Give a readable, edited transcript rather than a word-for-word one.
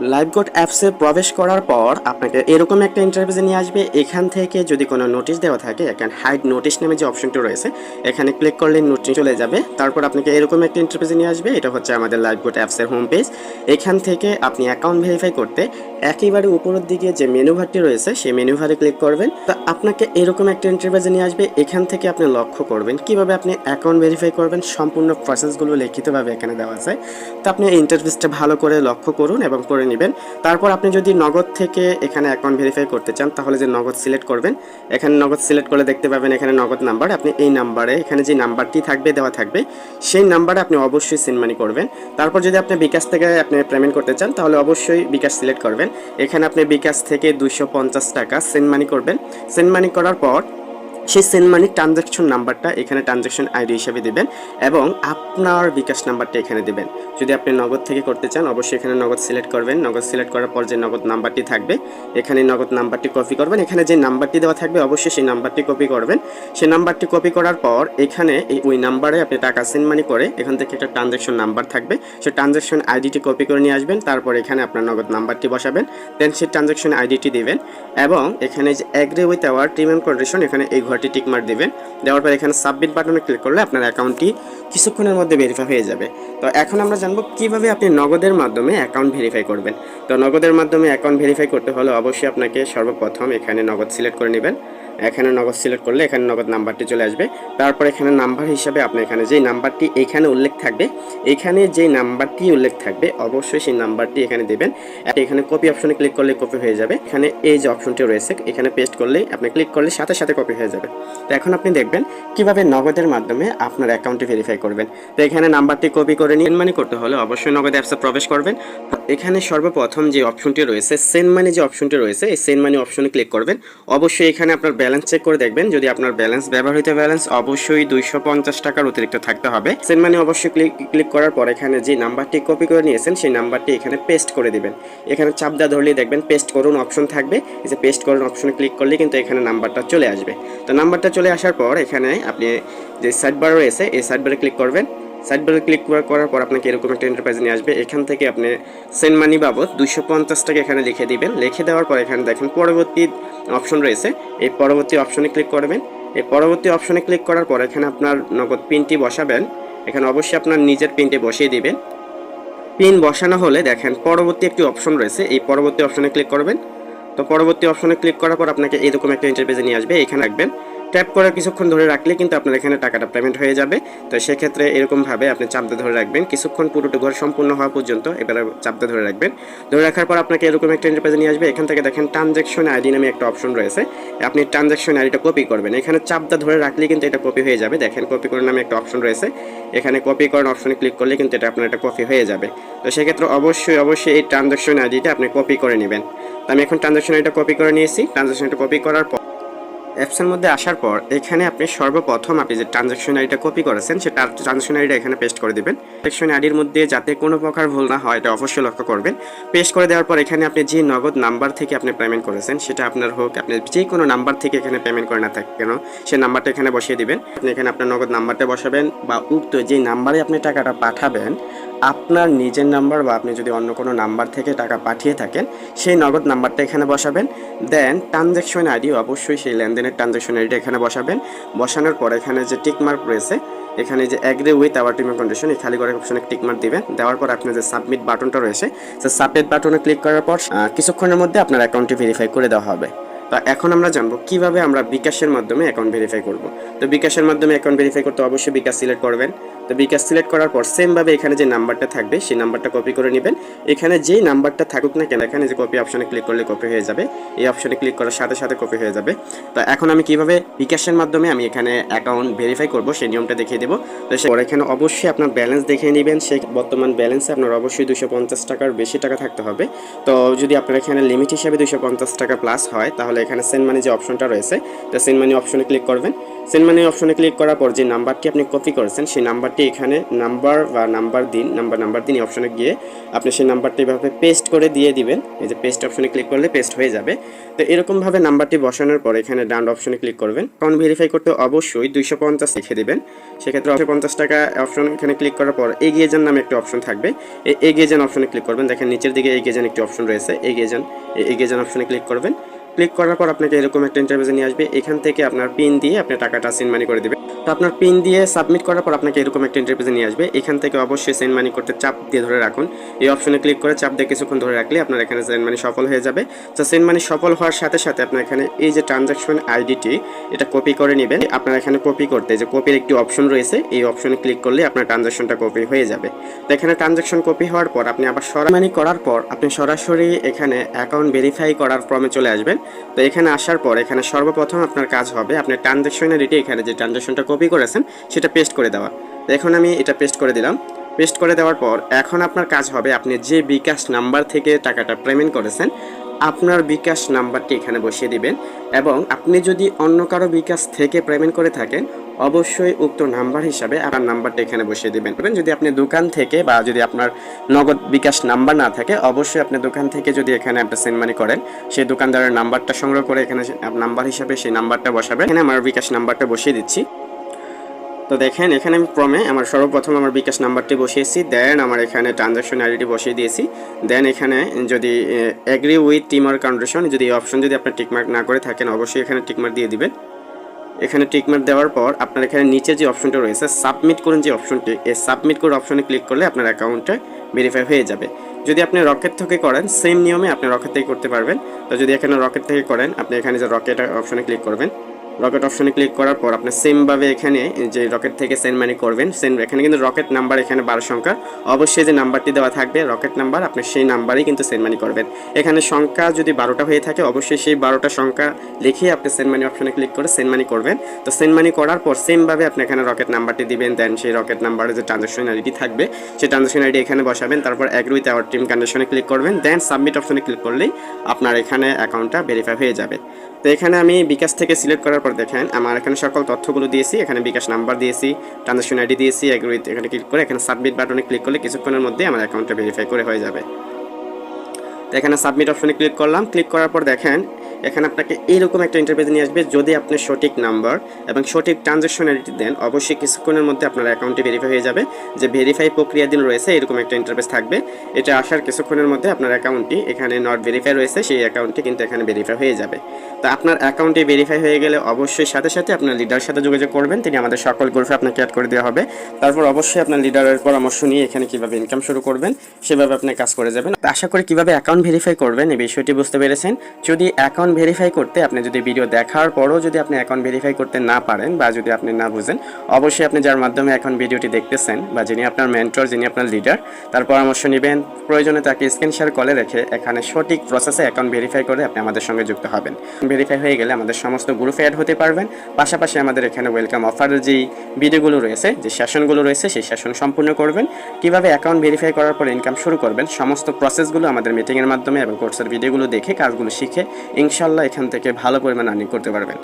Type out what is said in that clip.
লাইভগোট অ্যাপসে প্রবেশ করার পর আপনাকে এরকম একটা ইন্টারফেসে নিয়ে আসবে। এখান থেকে যদি কোনো নোটিশ দেওয়া থাকে, এখানে হাইড নোটিশ নামে যে অপশনটি রয়েছে এখানে ক্লিক করলে নোটিশ চলে যাবে। তারপর আপনাকে এরকম একটা ইন্টারফেসে নিয়ে আসবে। এটা হচ্ছে আমাদের লাইভগোট অ্যাপসের হোম পেজ। এখান থেকে আপনি অ্যাকাউন্ট ভেরিফাই করতে একেবারে উপরের দিকে যে মেনু বারটি রয়েছে সেই মেনু বারে ক্লিক করবেন। তো আপনাকে এরকম একটা ইন্টারফেসে নিয়ে আসবে। এখান থেকে আপনি লক্ষ্য করবেন কিভাবে আপনি অ্যাকাউন্ট ভেরিফাই করবেন। সম্পূর্ণ প্রসেসগুলো লিখিতভাবে এখানে দেওয়া আছে। তো আপনি এই ইন্টারফেসটা ভালো করে লক্ষ্য করুন এবং করে নেবেন। তারপর আপনি যদি নগদ থেকে এখানে অ্যাকাউন্ট ভেরিফাই করতে চান তাহলে যে নগদ সিলেক্ট করবেন। এখানে নগদ সিলেক্ট করে দেখতে পাবেন এখানে নগদ নাম্বার। আপনি এই নাম্বারে এখানে যে নাম্বারটি থাকবে দেওয়া থাকবে সেই নাম্বারে আপনি অবশ্যই সেন্ড মানি করবেন। তারপর যদি আপনি বিকাশ থেকে আপনি পেমেন্ট করতে চান তাহলে অবশ্যই বিকাশ সিলেক্ট করবেন। এখানে আপনি বিকাশ থেকে 250 টাকা সেন্ড মানি করবেন। সেন্ড মানি করার পর সেই সেন্ড মানি ট্রানজ্যাকশন নাম্বারটা এখানে ট্রানজ্যাকশন আইডি হিসেবে দিবেন এবং আপনার বিকাশ নাম্বারটা এখানে দিবেন। যদি আপনি নগদ থেকে করতে চান অবশ্যই এখানে নগদ সিলেক্ট করবেন। নগদ সিলেক্ট করার পর যে নগদ নাম্বারটি থাকবে এখানে নগদ নাম্বারটি কপি করবেন। এখানে যে নাম্বারটি দেওয়া থাকবে অবশ্যই সেই নাম্বারটি কপি করবেন। সেই নাম্বারটি কপি করার পর এখানে ওই নাম্বারে আপনি টাকা সেন্ড মানি করে এখান থেকে একটা ট্রানজ্যাকশন নাম্বার থাকবে, সেই ট্রানজ্যাকশন আইডিটি কপি করে নিয়ে আসবেন। তারপর এখানে আপনার নগদ নাম্বারটি বসাবেন, দেন সেই ট্রানজ্যাকশন আইডিটি দিবেন এবং এখানে যে agree with our term and condition এখানে এই ঘরটি টিকমার্ক দিবেন। দেওয়ার পর এখানে সাবমিট বাটনে ক্লিক করলে আপনার অ্যাকাউন্টটি কিছুক্ষণের মধ্যে ভেরিফাই হয়ে যাবে। তো এখন আমরা জানবো কিভাবে আপনি নগদের মাধ্যমে অ্যাকাউন্ট ভেরিফাই করবেন। তো নগদের মাধ্যমে অ্যাকাউন্ট ভেরিফাই করতে হলে অবশ্যই আপনাকে সর্বপ্রথম এখানে নগদ সিলেক্ট করে নেবেন। এখানে নগদ সিলেক্ট করলে এখানে নগদ নাম্বারটি চলে আসবে। তারপর এখানে নাম্বার হিসাবে আপনি এখানে যেই নাম্বারটি এখানে উল্লেখ থাকবে এখানে যেই নাম্বারটি উল্লেখ থাকবে অবশ্যই সেই নাম্বারটি এখানে দেবেন। এখানে কপি অপশনে ক্লিক করলে কপি হয়ে যাবে। এখানে এই যে অপশনটি রয়েছে এখানে পেস্ট করলেই আপনি ক্লিক করলে সাথে সাথে কপি হয়ে যাবে। তো এখন আপনি দেখবেন কিভাবে নগদের মাধ্যমে আপনার অ্যাকাউন্টটি ভেরিফাই করবেন। তো এখানে নাম্বারটি কপি করে সেন্ড মানি করতে হলে অবশ্যই নগদ অ্যাপসে প্রবেশ করবেন। এখানে সর্বপ্রথম যে অপশনটি রয়েছে সেন্ড মানি যে অপশনটি রয়েছে এই সেন্ড মানি অপশনে ক্লিক করবেন। অবশ্যই এখানে আপনার ব্যালেন্স চেক করে দেখবেন। যদি আপনার ব্যালেন্স ব্যবহৃত ব্যালেন্স অবশ্যই 250 টাকার অতিরিক্ত থাকতে হবে। সেন্ড মানি অবশ্যই ক্লিক করার পর এখানে যে নাম্বারটি কপি করে নিয়েছেন সেই নাম্বারটি এখানে পেস্ট করে দিবেন। এখানে চাপ দেওয়া ধরলেই দেখবেন পেস্ট করুন অপশন থাকবে। এই যে পেস্ট করুন অপশনে ক্লিক করলে কিন্তু এখানে নাম্বারটা চলে আসবে। তো নাম্বারটা চলে আসার পর এখানে আপনি যে সাইড বার রয়েছে এই সাইড বারে ক্লিক করবেন। সাইড বারে ক্লিক করার পর আপনাকে এরকম একটা ইন্টারপ্রাইজ নিয়ে আসবে। এখান থেকে আপনি সেন্ড মানি বাবদ 250 টাকা এখানে লিখে দিবেন। লিখে দেওয়ার পর এখানে দেখেন পরবর্তী অপশন রয়েছে, এই পরবর্তী অপশনে ক্লিক করবেন। এই পরবর্তী অপশনে ক্লিক করার পর এখানে আপনার নগদ পিনটি বসাবেন। এখানে অবশ্যই আপনার নিজের পিনটি বসিয়ে দিবেন। পিন বসানো হলে দেখেন পরবর্তী একটি অপশন রয়েছে, এই পরবর্তী অপশনে ক্লিক করবেন। তো পরবর্তী অপশনে ক্লিক করার পর আপনাকে এরকম একটা ইন্টারফেসে নিয়ে আসবে। এখানে রাখবেন, ট্যাপ করে কিছুক্ষণ ধরে রাখলে কিন্তু আপনার এখানে টাকাটা পেমেন্ট হয়ে যাবে। তো সেক্ষেত্রে এরকমভাবে আপনি চাপতে ধরে রাখবেন কিছুক্ষণ, পুরোটা ঘর সম্পূর্ণ হওয়া পর্যন্ত এবারে চাপতে ধরে রাখবেন। ধরে রাখার পর আপনাকে এরকম একটা ইন্টারফেসে নিয়ে আসবে। এখান থেকে দেখেন ট্রানজ্যাকশন আইডি নামে একটা অপশন রয়েছে, আপনি ট্রানজ্যাকশন আইডিটা কপি করবেন। এখানে চাপটা ধরে রাখলে কিন্তু এটা কপি হয়ে যাবে। দেখেন কপি করে নামে একটা অপশন রয়েছে, এখানে কপি করার অপশনে ক্লিক করলে কিন্তু এটা আপনার একটা কপি হয়ে যাবে। তো সেক্ষেত্রে অবশ্যই এই ট্রানজ্যাকশন আইডিটা আপনি কপি করে নেবেন। তো আমি এখন ট্রানজ্যাকশন আইডিটা কপি করে নিয়েছি। ট্রানজ্যাকশন আইডিটা কপি করার পর অ্যাপসের মধ্যে আসার পর এখানে আপনি সর্বপ্রথম আপনি যে ট্রানজ্যাকশন আইডিটা কপি করেছেন সেই ট্রানজ্যাকশন আইডিটা এখানে পেস্ট করে দিবেন। ট্রানজ্যাকশন আইডির মধ্যে যাতে কোনো প্রকার ভুল না হয় এটা অবশ্যই লক্ষ্য করবেন। পেস্ট করে দেওয়ার পর এখানে আপনি যে নগদ নাম্বার থেকে আপনি পেমেন্ট করেছেন সেটা আপনার হোক, আপনি যে কোনো নাম্বার থেকে এখানে পেমেন্ট করে না থাকে কেন সেই নাম্বারটা এখানে বসিয়ে দিবেন। আপনি এখানে আপনার নগদ নাম্বারটা বসাবেন বা উক্ত যে নাম্বারে আপনি টাকাটা পাঠাবেন আপনার নিজের নাম্বার বা আপনি যদি অন্য কোনো নাম্বার থেকে টাকা পাঠিয়ে থাকেন সেই নগদ নাম্বারটা এখানে বসাবেন। দেন ট্রানজ্যাকশন আইডি অবশ্যই সেই লেনদেনের ট্রানজ্যাকশন আইডিটা এখানে বসাবেন। বসানোর পর এখানে যে টিক মার্ক রয়েছে এখানে যে agree with our term and condition এই খালি করে অপশনে টিক মার্ক দিবেন। দেওয়ার পর আপনার যে সাবমিট বাটনটা রয়েছে সেই সাবমিট বাটনে ক্লিক করার পর কিছুক্ষণের মধ্যে আপনার অ্যাকাউন্টটি ভেরিফাই করে দেওয়া হবে। তো এখন আমরা জানবো কিভাবে আমরা বিকাশের মাধ্যমে অ্যাকাউন্ট ভেরিফাই করব। তো বিকাশের মাধ্যমে অ্যাকাউন্ট ভেরিফাই করতে অবশ্যই বিকাশ সিলেক্ট করবেন। তো বিকাশ সিলেক্ট করার পর সেমভাবে এখানে যে নাম্বারটা থাকবে সেই নাম্বারটা কপি করে নেবেন। এখানে যেই নাম্বারটা থাকুক না কেন এখানে যে কপি অপশনে ক্লিক করলে কপি হয়ে যাবে, এই অপশনে ক্লিক করার সাথে সাথে কপি হয়ে যাবে। তো এখন আমি কিভাবে বিকাশের মাধ্যমে আমি এখানে অ্যাকাউন্ট ভেরিফাই করব সেই নিয়মটা দেখিয়ে দেবো। তো এখানে অবশ্যই আপনার ব্যালেন্স দেখিয়ে নেবেন। সেই বর্তমান ব্যালেন্সে আপনার অবশ্যই 250 টাকার বেশি টাকা থাকতে হবে। তো যদি আপনার এখানে লিমিট হিসাবে 250 টাকা প্লাস হয় তাহলে এখানে সেন্ড মানি যে অপশনটা রয়েছে তো সেন্ড মানি অপশনে ক্লিক করবেন। সেন্ড মানি অপশনে ক্লিক করার পর যে নাম্বারটি আপনি কপি করেছেন সেই নাম্বারটি এখানে নাম্বার দিন এই অপশনে গিয়ে আপনি সেই নাম্বারটি এভাবে পেস্ট করে দিয়ে দিবেন। এই যে পেস্ট অপশনে ক্লিক করলে পেস্ট হয়ে যাবে। তো এরকমভাবে নাম্বারটি বসানোর পর এখানে ডান অপশনে ক্লিক করবেন। অ্যাকাউন্ট ভেরিফাই করতে অবশ্যই 250 লিখে দিবেন। সেক্ষেত্রে 250 টাকা অপশন এখানে ক্লিক করার পর এগিয়ে যান নামে একটি অপশন থাকবে, এই এগিয়ে যান অপশনে ক্লিক করবেন। দেখেন নিচের দিকে এগিয়ে যান একটি অপশন রয়েছে, এগিয়ে যান অপশনে ক্লিক করবেন। ক্লিক করার পর আপনাকে এরকম একটা ইন্টারফেসে নিয়ে আসবে। এখান থেকে আপনার পিন দিয়ে আপনি টাকাটা সেন্ড মানি করে দিবেন। তো আপনার পিন দিয়ে সাবমিট করার পর আপনাকে এরকম একটা ইন্টারফেসে নিয়ে আসবে। এখান থেকে অবশ্যই সেন্ড মানি করতে চাপ দিয়ে ধরে রাখুন। এই অপশনে ক্লিক করে চাপ দিয়ে কিছুক্ষণ ধরে রাখলে আপনার এখানে সেন্ড মানি সফল হয়ে যাবে। তো সেন্ড মানি সফল হওয়ার সাথে সাথে আপনার এখানে এই যে ট্রানজাকশন আইডিটি এটা কপি করে নেবেন। আপনার এখানে কপি করতে যে কপির একটি অপশন রয়েছে, এই অপশনে ক্লিক করলে আপনার ট্রানজাকশনটা কপি হয়ে যাবে। তো এখানে ট্রানজাকশন কপি হওয়ার পর আপনি আবার মানি করার পর আপনি সরাসরি এখানে অ্যাকাউন্ট ভেরিফাই করার ফর্মে চলে আসবেন। তো এখানে আসার পর এখানে সর্বপ্রথম আপনার কাজ হবে আপনার ট্রানজাকশন আইডিটি এখানে যে ট্রানজাকশনটা কপি করেছেন সেটা পেস্ট করে দেওয়া। তো এখন আমি এটা পেস্ট করে দিলাম। পেস্ট করে দেওয়ার পর এখন আপনার কাজ হবে আপনি যে বিকাশ নাম্বার থেকে টাকাটা পেমেন্ট করেছেন আপনার বিকাশ নাম্বারটি এখানে বসিয়ে দিবেন। এবং আপনি যদি অন্য কারো বিকাশ থেকে পেমেন্ট করে থাকেন অবশ্যই উক্ত নাম্বার হিসাবে আপনার নাম্বারটা এখানে বসিয়ে দিবেন। যদি আপনি দোকান থেকে বা যদি আপনার নগদ বিকাশ নাম্বার না থাকে অবশ্যই আপনি দোকান থেকে যদি এখানে আপনি সেন্ড মানি করেন সেই দোকানদারের নাম্বারটা সংগ্রহ করে এখানে নাম্বার হিসাবে সেই নাম্বারটা বসাবেন। এখানে আমার বিকাশ নাম্বারটা বসিয়ে দিচ্ছি। তো দেখেন এখানে আমি আমার সর্বপ্রথম আমার বিকাশ নাম্বারটি বসিয়েছি, দেন আমার এখানে ট্রানজাকশন আইডিটি বসিয়ে দিয়েছি। দেন এখানে যদি এগ্রি উইথ টিমার কন্ডিশন যদি এই অপশন যদি আপনি টিকমার্ক না করে থাকেন অবশ্যই এখানে টিকমার্ক দিয়ে দিবেন। এখানে টিকমার্ক দেওয়ার পর আপনার এখানে নিচে যে অপশনটা রয়েছে সাবমিট করুন যে অপশনটি, এই সাবমিট করে অপশনে ক্লিক করলে আপনার অ্যাকাউন্টটা ভেরিফাই হয়ে যাবে। যদি আপনি রকেট থেকে করেন সেম নিয়মে আপনি রকেট থেকে করতে পারবেন। তো যদি এখানে রকেট থেকে করেন আপনি এখানে যে রকেট অপশনে ক্লিক করবেন। রকেট অপশনে ক্লিক করার পর আপনি সেমভাবে এখানে যে রকেট থেকে সেন্ড মানি করবেন এখানে কিন্তু রকেট নাম্বার এখানে 12 সংখ্যা অবশ্যই যে নাম্বারটি দেওয়া থাকবে রকেট নাম্বার আপনি সেই নাম্বারেই কিন্তু সেন্ড মানি করবেন। এখানে সংখ্যা যদি 12টা হয়ে থাকে অবশ্যই সেই 12টা সংখ্যা লিখে আপনি সেন্ড মানি অপশনে ক্লিক করে সেন্ড মানি করবেন। তো সেন্ড মানি করার পর সেমভাবে আপনি এখানে রকেট নাম্বারটি দিবেন। দেন সেই রকেট নাম্বারে যে ট্রানজাকশন আইডি থাকবে সেই ট্রানজাকশন আইডি এখানে বসাবেন। তারপর এগ্রি উইথ আওয়ার টিম কন্ডিশনে ক্লিক করবেন। দেন সাবমিট অপশনে ক্লিক করলেই আপনার এখানে অ্যাকাউন্টটা ভেরিফাই হয়ে যাবে। তো এখানে আমি বিকাশ থেকে সিলেক্ট করার পর দেখেন আমার এখানে সকল তথ্যগুলো দিয়েছি, এখানে বিকাশ নাম্বার দিয়েছি, ট্রানজাকশন আইডি দিয়েছি, এগ্রি এখানে ক্লিক করে এখানে সাবমিট বাটনে ক্লিক করলে কিছুক্ষণের মধ্যে আমার অ্যাকাউন্টটা ভেরিফাই করে হয়ে যাবে। তো এখানে সাবমিট অপশনে ক্লিক করলাম। ক্লিক করার পর দেখেন এখানে আপনাকে এইরকম একটা ইন্টারফেস নিয়ে আসবে। যদি আপনি সঠিক নাম্বার এবং সঠিক ট্রানজাকশন আইডি দেন অবশ্যই কিছুক্ষণের মধ্যে আপনার অ্যাকাউন্টটি ভেরিফাই হয়ে যাবে। যে ভেরিফাই প্রক্রিয়াধীন রয়েছে এরকম একটা ইন্টারফেস থাকবে। এটা আসার কিছুক্ষণের মধ্যে আপনার অ্যাকাউন্টটি এখানে নট ভেরিফাই রয়েছে সেই অ্যাকাউন্টটি কিন্তু এখানে ভেরিফাই হয়ে যাবে। তো আপনার অ্যাকাউন্টটি ভেরিফাই হয়ে গেলে অবশ্যই সাথে সাথে আপনার লিডারের সাথে যোগাযোগ করবেন, তিনি আমাদের সকল গ্রুপে আপনাকে অ্যাড করে দেওয়া হবে। তারপর অবশ্যই আপনার লিডারের পরামর্শ নিয়ে এখানে কীভাবে ইনকাম শুরু করবেন সেভাবে আপনি কাজ করে যাবেন। আশা করি কীভাবে অ্যাকাউন্ট ভেরিফাই করবেন এই বিষয়টি বুঝতে পেরেছেন। যদি অ্যাকাউন্ট ভেরিফাই করতে আপনি যদি ভিডিও দেখার পরও যদি আপনি অ্যাকাউন্ট ভেরিফাই করতে না পারেন বা যদি আপনি না বুঝেন অবশ্যই আপনি যার মাধ্যমে এখন ভিডিওটি দেখতেছেন বা যিনি আপনার মেন্টর যিনি আপনার লিডার তার পরামর্শ নেবেন। প্রয়োজনে তাকে স্ক্রিন শেয়ার কলে রেখে এখানে সঠিক প্রসেসে অ্যাকাউন্ট ভেরিফাই করে আপনি আমাদের সঙ্গে যুক্ত হবেন। ভেরিফাই হয়ে গেলে আমাদের সমস্ত গ্রুপে অ্যাড হতে পারবেন। পাশাপাশি আমাদের এখানে ওয়েলকাম অফারের যেই ভিডিওগুলো রয়েছে যে সেশনগুলো রয়েছে সেই সেশন সম্পূর্ণ করবেন। কীভাবে অ্যাকাউন্ট ভেরিফাই করার পর ইনকাম শুরু করবেন সমস্ত প্রসেসগুলো আমাদের মিটিংয়ের মাধ্যমে এবং কোর্সের ভিডিওগুলো দেখে কাজগুলো শিখে ইনশাল্লাহ এখান থেকে ভালো পরিমাণ আর্নিং করতে পারবেন।